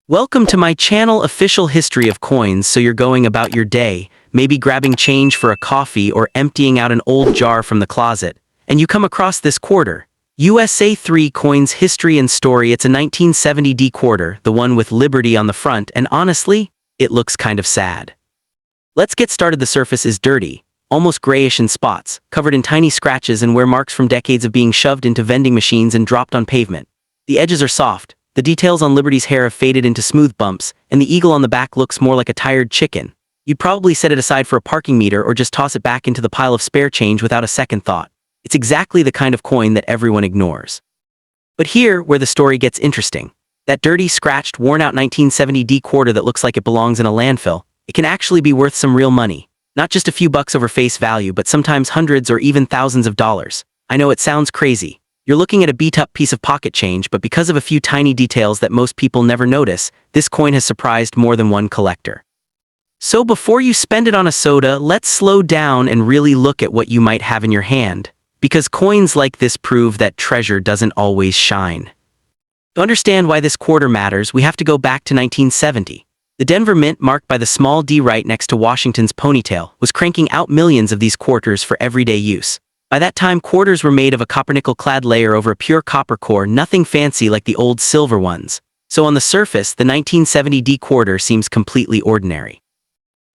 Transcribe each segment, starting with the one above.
Welcome to my channel Official History of Coins. So you're going about your day, maybe grabbing change for a coffee or emptying out an old jar from the closet, and you come across this quarter. USA 3 Coins History and Story. It's a 1970 D quarter, the one with Liberty on the front, and honestly, it looks kind of sad. Let's get started. The surface is dirty, almost grayish in spots, covered in tiny scratches and wear marks from decades of being shoved into vending machines and dropped on pavement. The edges are soft. The details on Liberty's hair have faded into smooth bumps, and the eagle on the back looks more like a tired chicken. You'd probably set it aside for a parking meter or just toss it back into the pile of spare change without a second thought. It's exactly the kind of coin that everyone ignores. But here, where the story gets interesting. That dirty, scratched, worn-out 1970 D quarter that looks like it belongs in a landfill, it can actually be worth some real money. Not just a few bucks over face value, but sometimes hundreds or even thousands of dollars. I know it sounds crazy. You're looking at a beat-up piece of pocket change, but because of a few tiny details that most people never notice, this coin has surprised more than one collector. So before you spend it on a soda, let's slow down and really look at what you might have in your hand, because coins like this prove that treasure doesn't always shine. To understand why this quarter matters, we have to go back to 1970. The Denver Mint, marked by the small D right next to Washington's ponytail, was cranking out millions of these quarters for everyday use. By that time, quarters were made of a copper-nickel-clad layer over a pure copper core, nothing fancy like the old silver ones. So on the surface, the 1970 D quarter seems completely ordinary.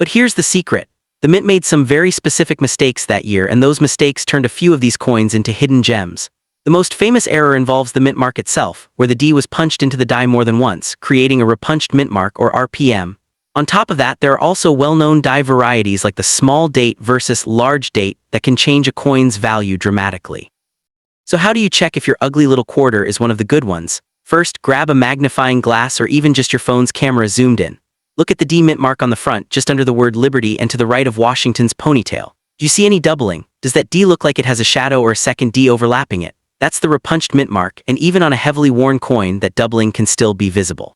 But here's the secret. The Mint made some very specific mistakes that year, and those mistakes turned a few of these coins into hidden gems. The most famous error involves the mint mark itself, where the D was punched into the die more than once, creating a repunched mint mark or RPM. On top of that, there are also well-known die varieties like the small date versus large date that can change a coin's value dramatically. So how do you check if your ugly little quarter is one of the good ones? First, grab a magnifying glass or even just your phone's camera zoomed in. Look at the D mint mark on the front, just under the word Liberty and to the right of Washington's ponytail. Do you see any doubling? Does that D look like it has a shadow or a second D overlapping it? That's the repunched mint mark, and even on a heavily worn coin, that doubling can still be visible.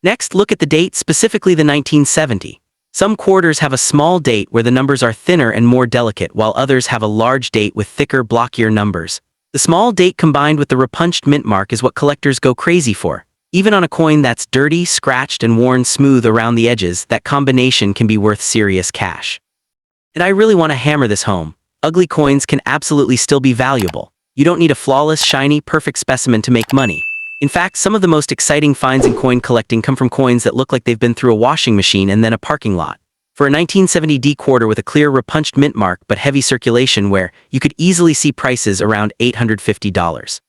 Next, look at the date, specifically the 1970. Some quarters have a small date where the numbers are thinner and more delicate, while others have a large date with thicker, blockier numbers. The small date combined with the repunched mint mark is what collectors go crazy for. Even on a coin that's dirty, scratched, and worn smooth around the edges, that combination can be worth serious cash. And I really want to hammer this home. Ugly coins can absolutely still be valuable. You don't need a flawless, shiny, perfect specimen to make money. In fact, some of the most exciting finds in coin collecting come from coins that look like they've been through a washing machine and then a parking lot. For a 1970 D quarter with a clear repunched mint mark but heavy circulation wear, you could easily see prices around $850.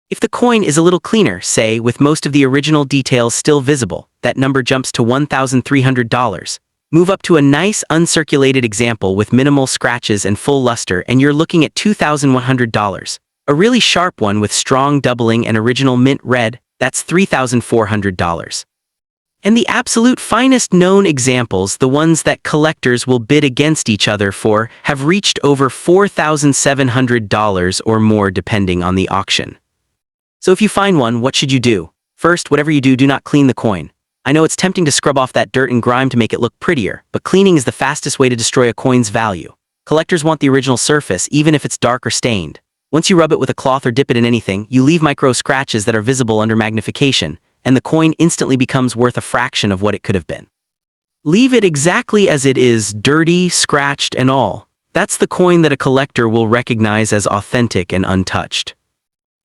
If the coin is a little cleaner, say, with most of the original details still visible, that number jumps to $1,300. Move up to a nice uncirculated example with minimal scratches and full luster and you're looking at $2,100. A really sharp one with strong doubling and original mint red, that's $3,400. And the absolute finest known examples, the ones that collectors will bid against each other for, have reached over $4,700 or more depending on the auction. So if you find one, what should you do? First, whatever you do, do not clean the coin. I know it's tempting to scrub off that dirt and grime to make it look prettier, but cleaning is the fastest way to destroy a coin's value. Collectors want the original surface, even if it's dark or stained. Once you rub it with a cloth or dip it in anything, you leave micro scratches that are visible under magnification, and the coin instantly becomes worth a fraction of what it could have been. Leave it exactly as it is, dirty, scratched, and all. That's the coin that a collector will recognize as authentic and untouched.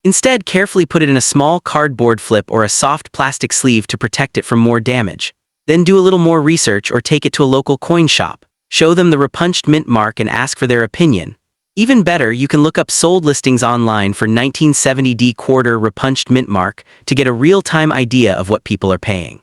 Instead, carefully put it in a small cardboard flip or a soft plastic sleeve to protect it from more damage. Then do a little more research or take it to a local coin shop. Show them the repunched mint mark and ask for their opinion. Even better, you can look up sold listings online for 1970 D quarter repunched mint mark to get a real-time idea of what people are paying.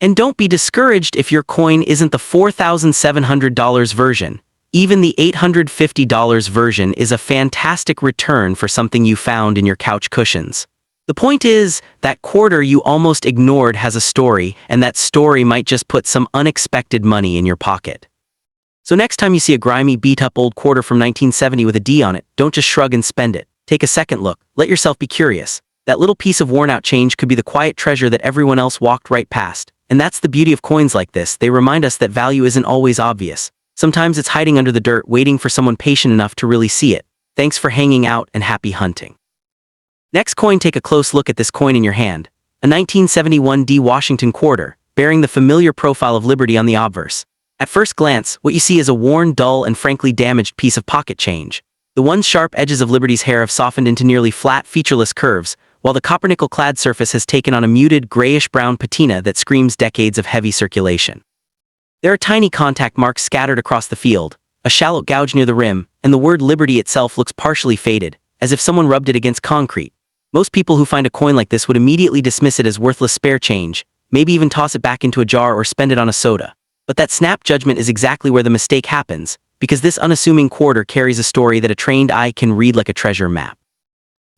And don't be discouraged if your coin isn't the $4,700 version. Even the $850 version is a fantastic return for something you found in your couch cushions. The point is, that quarter you almost ignored has a story, and that story might just put some unexpected money in your pocket. So next time you see a grimy, beat-up old quarter from 1970 with a D on it, don't just shrug and spend it. Take a second look. Let yourself be curious. That little piece of worn-out change could be the quiet treasure that everyone else walked right past. And that's the beauty of coins like this. They remind us that value isn't always obvious. Sometimes it's hiding under the dirt, waiting for someone patient enough to really see it. Thanks for hanging out and happy hunting. Next coin, take a close look at this coin in your hand. a 1971 D Washington quarter, bearing the familiar profile of Liberty on the obverse. At first glance, what you see is a worn, dull, and frankly damaged piece of pocket change. The once sharp edges of Liberty's hair have softened into nearly flat, featureless curves, while the copper-nickel-clad surface has taken on a muted, grayish-brown patina that screams decades of heavy circulation. There are tiny contact marks scattered across the field, a shallow gouge near the rim, and the word Liberty itself looks partially faded, as if someone rubbed it against concrete. Most people who find a coin like this would immediately dismiss it as worthless spare change, maybe even toss it back into a jar or spend it on a soda. But that snap judgment is exactly where the mistake happens, because this unassuming quarter carries a story that a trained eye can read like a treasure map.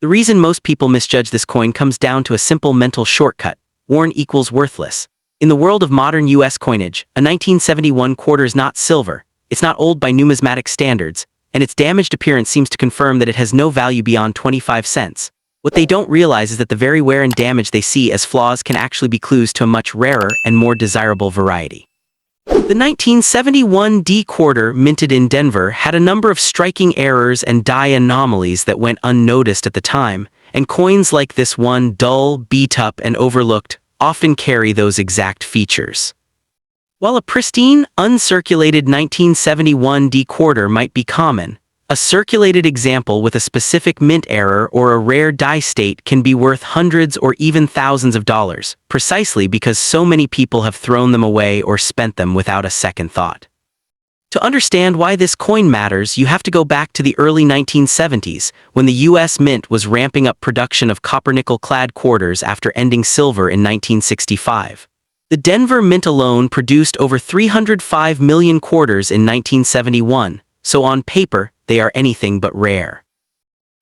The reason most people misjudge this coin comes down to a simple mental shortcut: worn equals worthless. In the world of modern U.S. coinage, a 1971 quarter is not silver, it's not old by numismatic standards, and its damaged appearance seems to confirm that it has no value beyond 25 cents. What they don't realize is that the very wear and damage they see as flaws can actually be clues to a much rarer and more desirable variety. The 1971 D quarter, minted in Denver, had a number of striking errors and die anomalies that went unnoticed at the time, and coins like this one, dull, beat-up, and overlooked, often carry those exact features. While a pristine, uncirculated 1971 D quarter might be common, a circulated example with a specific mint error or a rare die state can be worth hundreds or even thousands of dollars, precisely because so many people have thrown them away or spent them without a second thought. To understand why this coin matters, you have to go back to the early 1970s, when the U.S. Mint was ramping up production of copper-nickel-clad quarters after ending silver in 1965. The Denver Mint alone produced over 305 million quarters in 1971, so on paper, they are anything but rare.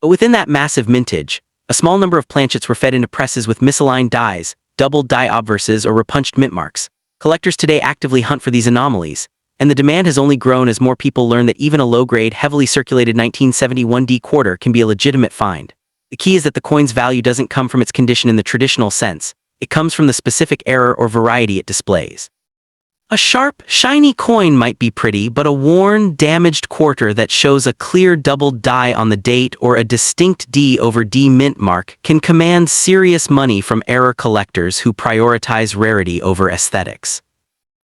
But within that massive mintage, a small number of planchets were fed into presses with misaligned dies, doubled die obverses, or repunched mint marks. Collectors today actively hunt for these anomalies, and the demand has only grown as more people learn that even a low-grade, heavily circulated 1971 D quarter can be a legitimate find. The key is that the coin's value doesn't come from its condition in the traditional sense, it comes from the specific error or variety it displays. A sharp, shiny coin might be pretty, but a worn, damaged quarter that shows a clear doubled die on the date or a distinct D over D mint mark can command serious money from error collectors who prioritize rarity over aesthetics.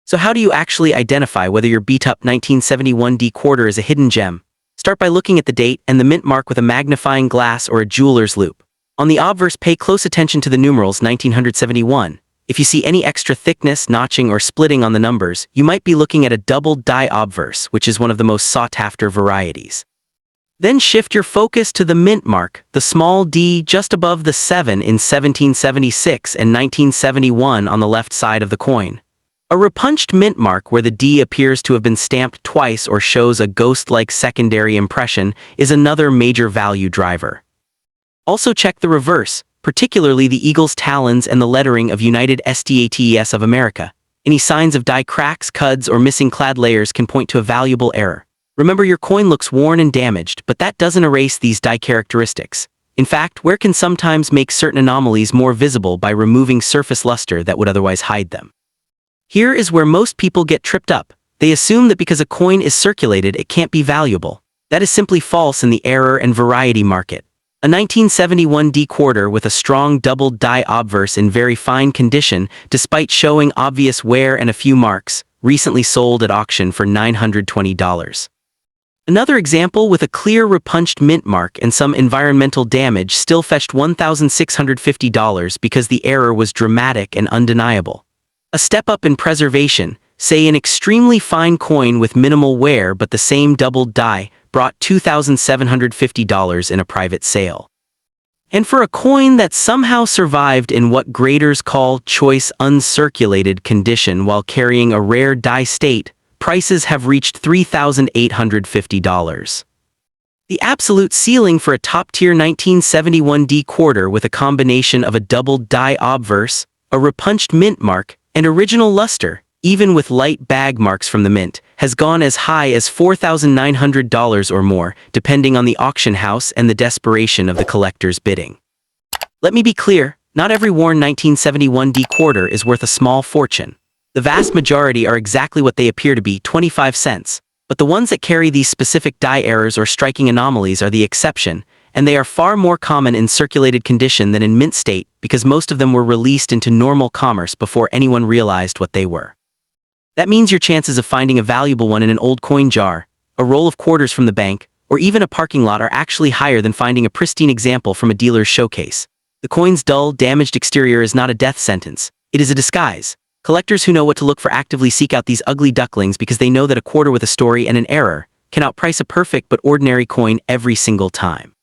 So how do you actually identify whether your beat-up 1971 D quarter is a hidden gem? Start by looking at the date and the mint mark with a magnifying glass or a jeweler's loupe. On the obverse, pay close attention to the numerals 1971. If you see any extra thickness, notching, or splitting on the numbers, you might be looking at a doubled die obverse, which is one of the most sought-after varieties. Then shift your focus to the mint mark, the small d just above the 7 in 1776 and 1971 on the left side of the coin. A repunched mint mark where the D appears to have been stamped twice or shows a ghost-like secondary impression is another major value driver. Also check the reverse, particularly the eagle's talons and the lettering of United States of America. Any signs of die cracks, cuds, or missing clad layers can point to a valuable error. Remember, your coin looks worn and damaged, but that doesn't erase these die characteristics. In fact, wear can sometimes make certain anomalies more visible by removing surface luster that would otherwise hide them. Here is where most people get tripped up. They assume that because a coin is circulated, it can't be valuable. That is simply false in the error and variety market. A 1971 D quarter with a strong doubled die obverse in very fine condition, despite showing obvious wear and a few marks, recently sold at auction for $920. Another example with a clear repunched mint mark and some environmental damage still fetched $1,650 because the error was dramatic and undeniable. A step up in preservation, say an extremely fine coin with minimal wear but the same doubled die, brought $2,750 in a private sale. And for a coin that somehow survived in what graders call choice uncirculated condition while carrying a rare die state, prices have reached $3,850. The absolute ceiling for a top-tier 1971 D quarter with a combination of a doubled die obverse, a repunched mint mark, and original luster, even with light bag marks from the mint, has gone as high as $4,900 or more, depending on the auction house and the desperation of the collector's bidding. Let me be clear, not every worn 1971 D quarter is worth a small fortune. The vast majority are exactly what they appear to be, 25 cents, but the ones that carry these specific die errors or striking anomalies are the exception, and they are far more common in circulated condition than in mint state because most of them were released into normal commerce before anyone realized what they were. That means your chances of finding a valuable one in an old coin jar, a roll of quarters from the bank, or even a parking lot are actually higher than finding a pristine example from a dealer's showcase. The coin's dull, damaged exterior is not a death sentence. It is a disguise. Collectors who know what to look for actively seek out these ugly ducklings because they know that a quarter with a story and an error can outprice a perfect but ordinary coin every single time.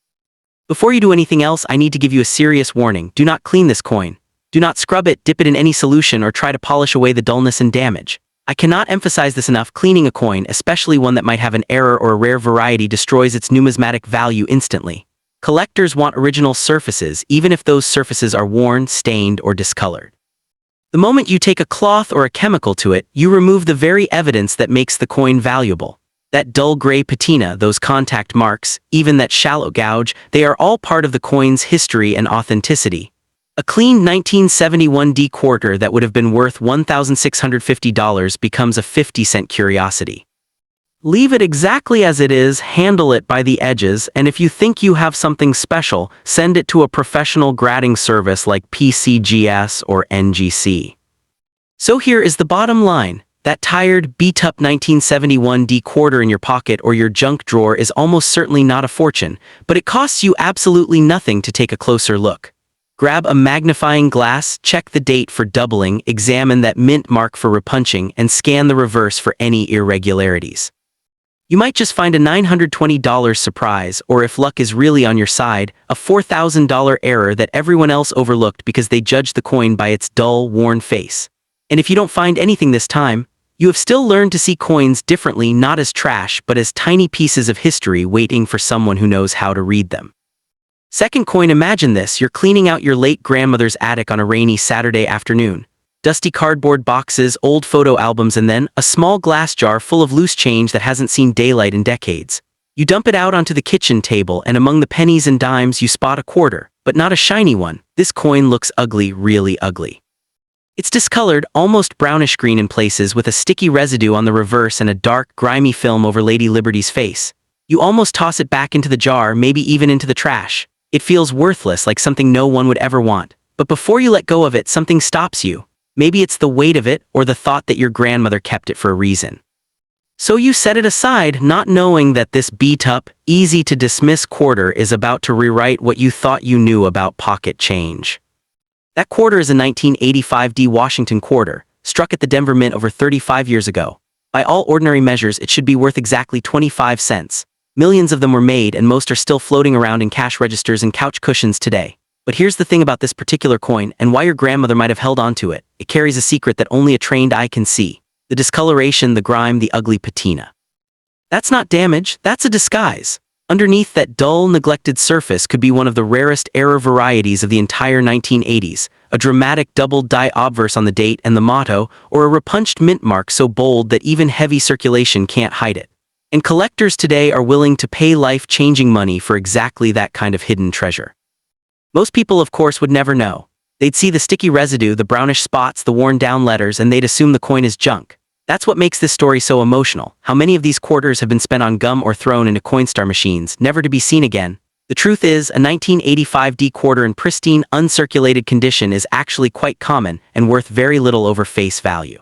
Before you do anything else, I need to give you a serious warning. Do not clean this coin. Do not scrub it, dip it in any solution, or try to polish away the dullness and damage. I cannot emphasize this enough. Cleaning a coin, especially one that might have an error or a rare variety, destroys its numismatic value instantly. Collectors want original surfaces, even if those surfaces are worn, stained, or discolored. The moment you take a cloth or a chemical to it, you remove the very evidence that makes the coin valuable. That dull gray patina, those contact marks, even that shallow gouge, they are all part of the coin's history and authenticity. A clean 1971 D quarter that would have been worth $1,650 becomes a 50-cent curiosity. Leave it exactly as it is, handle it by the edges, and if you think you have something special, send it to a professional grading service like PCGS or NGC. So here is the bottom line. That tired, beat-up 1971 D quarter in your pocket or your junk drawer is almost certainly not a fortune, but it costs you absolutely nothing to take a closer look. Grab a magnifying glass, check the date for doubling, examine that mint mark for repunching, and scan the reverse for any irregularities. You might just find a $920 surprise, or if luck is really on your side, a $4,000 error that everyone else overlooked because they judged the coin by its dull, worn face. And if you don't find anything this time, you have still learned to see coins differently, not as trash, but as tiny pieces of history waiting for someone who knows how to read them. Second coin, imagine this: you're cleaning out your late grandmother's attic on a rainy Saturday afternoon. Dusty cardboard boxes, old photo albums, and then a small glass jar full of loose change that hasn't seen daylight in decades. You dump it out onto the kitchen table, and among the pennies and dimes you spot a quarter, but not a shiny one. This coin looks ugly, really ugly. It's discolored, almost brownish green in places, with a sticky residue on the reverse and a dark, grimy film over Lady Liberty's face. You almost toss it back into the jar, maybe even into the trash. It feels worthless, like something no one would ever want. But before you let go of it, something stops you. Maybe it's the weight of it, or the thought that your grandmother kept it for a reason. So you set it aside, not knowing that this beat-up, easy-to-dismiss quarter is about to rewrite what you thought you knew about pocket change. That quarter is a 1985 D Washington quarter, struck at the Denver Mint over 35 years ago. By all ordinary measures, it should be worth exactly 25 cents. Millions of them were made, and most are still floating around in cash registers and couch cushions today. But here's the thing about this particular coin, and why your grandmother might have held on to it. It carries a secret that only a trained eye can see. The discoloration, the grime, the ugly patina. That's not damage, that's a disguise. Underneath that dull, neglected surface could be one of the rarest error varieties of the entire 1980s, a dramatic double-die obverse on the date and the motto, or a repunched mint mark so bold that even heavy circulation can't hide it. And collectors today are willing to pay life-changing money for exactly that kind of hidden treasure. Most people, of course, would never know. They'd see the sticky residue, the brownish spots, the worn-down letters, and they'd assume the coin is junk. That's what makes this story so emotional. How many of these quarters have been spent on gum or thrown into Coinstar machines, never to be seen again? The truth is, a 1985 D quarter in pristine, uncirculated condition is actually quite common and worth very little over face value.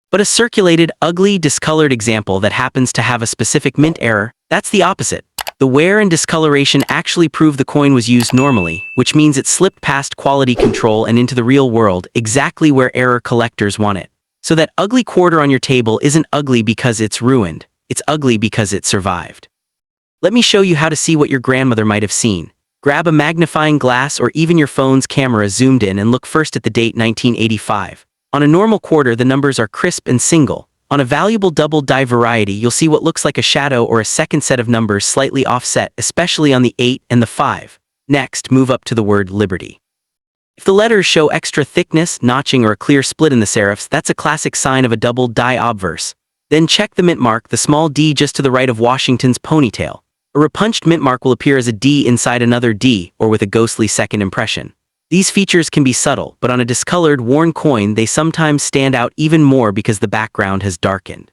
But a circulated, ugly, discolored example that happens to have a specific mint error, that's the opposite. The wear and discoloration actually prove the coin was used normally, which means it slipped past quality control and into the real world, exactly where error collectors want it. So that ugly quarter on your table isn't ugly because it's ruined, it's ugly because it survived. Let me show you how to see what your grandmother might have seen. Grab a magnifying glass or even your phone's camera zoomed in and look first at the date 1985. On a normal quarter, the numbers are crisp and single. On a valuable double-die variety, you'll see what looks like a shadow or a second set of numbers slightly offset, especially on the 8 and the 5. Next, move up to the word Liberty. If the letters show extra thickness, notching, or a clear split in the serifs, that's a classic sign of a double-die obverse. Then check the mint mark, the small D just to the right of Washington's ponytail. A repunched mint mark will appear as a D inside another D, or with a ghostly second impression. These features can be subtle, but on a discolored, worn coin they sometimes stand out even more because the background has darkened.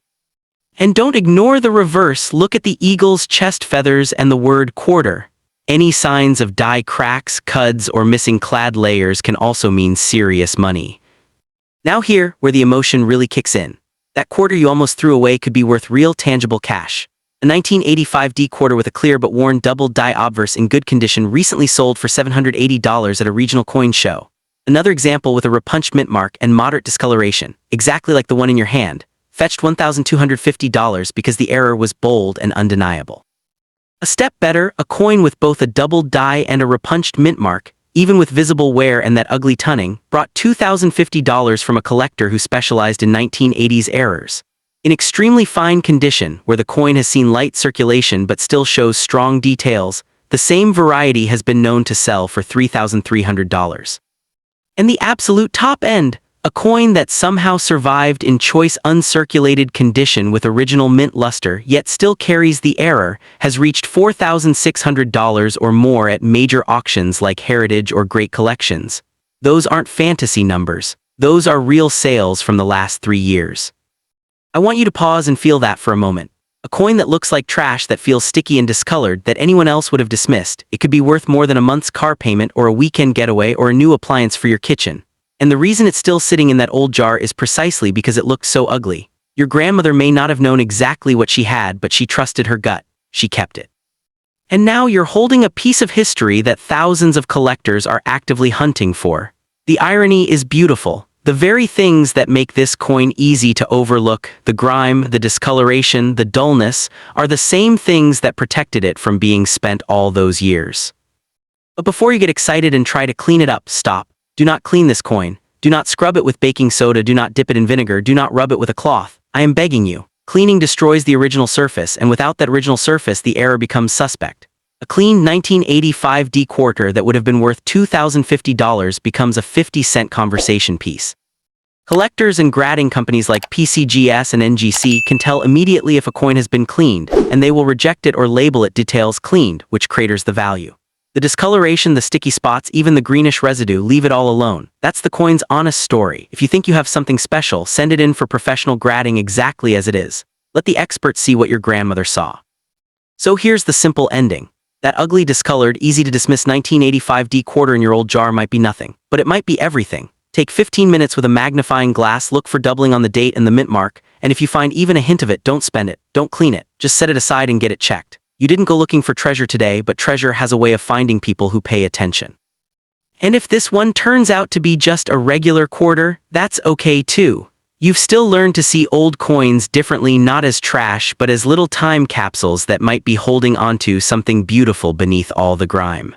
And don't ignore the reverse, look at the eagle's chest feathers and the word quarter. Any signs of die cracks, cuds, or missing clad layers can also mean serious money. Now here, where the emotion really kicks in. That quarter you almost threw away could be worth real tangible cash. A 1985 D quarter with a clear but worn double die obverse in good condition recently sold for $780 at a regional coin show. Another example with a repunched mint mark and moderate discoloration, exactly like the one in your hand, fetched $1,250 because the error was bold and undeniable. A step better, a coin with both a double die and a repunched mint mark, even with visible wear and that ugly tunning, brought $2,050 from a collector who specialized in 1980s errors. In extremely fine condition, where the coin has seen light circulation but still shows strong details, the same variety has been known to sell for $3,300. And the absolute top end, a coin that somehow survived in choice uncirculated condition with original mint luster yet still carries the error, has reached $4,600 or more at major auctions like Heritage or Great Collections. Those aren't fantasy numbers. Those are real sales from the last 3 years. I want you to pause and feel that for a moment. A coin that looks like trash, that feels sticky and discolored, that anyone else would have dismissed. It could be worth more than a month's car payment or a weekend getaway or a new appliance for your kitchen. And the reason it's still sitting in that old jar is precisely because it looked so ugly. Your grandmother may not have known exactly what she had, but she trusted her gut. She kept it. And now you're holding a piece of history that thousands of collectors are actively hunting for. The irony is beautiful. The very things that make this coin easy to overlook, the grime, the discoloration, the dullness, are the same things that protected it from being spent all those years. But before you get excited and try to clean it up, stop. Do not clean this coin. Do not scrub it with baking soda. Do not dip it in vinegar. Do not rub it with a cloth. I am begging you. Cleaning destroys the original surface, and without that original surface, the error becomes suspect. A clean 1985 D quarter that would have been worth $2,050 becomes a 50-cent conversation piece. Collectors and grading companies like PCGS and NGC can tell immediately if a coin has been cleaned, and they will reject it or label it details cleaned, which craters the value. The discoloration, the sticky spots, even the greenish residue, leave it all alone. That's the coin's honest story. If you think you have something special, send it in for professional grading exactly as it is. Let the experts see what your grandmother saw. So here's the simple ending. That ugly, discolored, easy to dismiss 1985 D quarter in your old jar might be nothing, but it might be everything. Take 15 minutes with a magnifying glass, look for doubling on the date and the mint mark, and if you find even a hint of it, don't spend it, don't clean it, just set it aside and get it checked. You didn't go looking for treasure today, but treasure has a way of finding people who pay attention. And if this one turns out to be just a regular quarter, that's okay too. You've still learned to see old coins differently, not as trash, but as little time capsules that might be holding onto something beautiful beneath all the grime.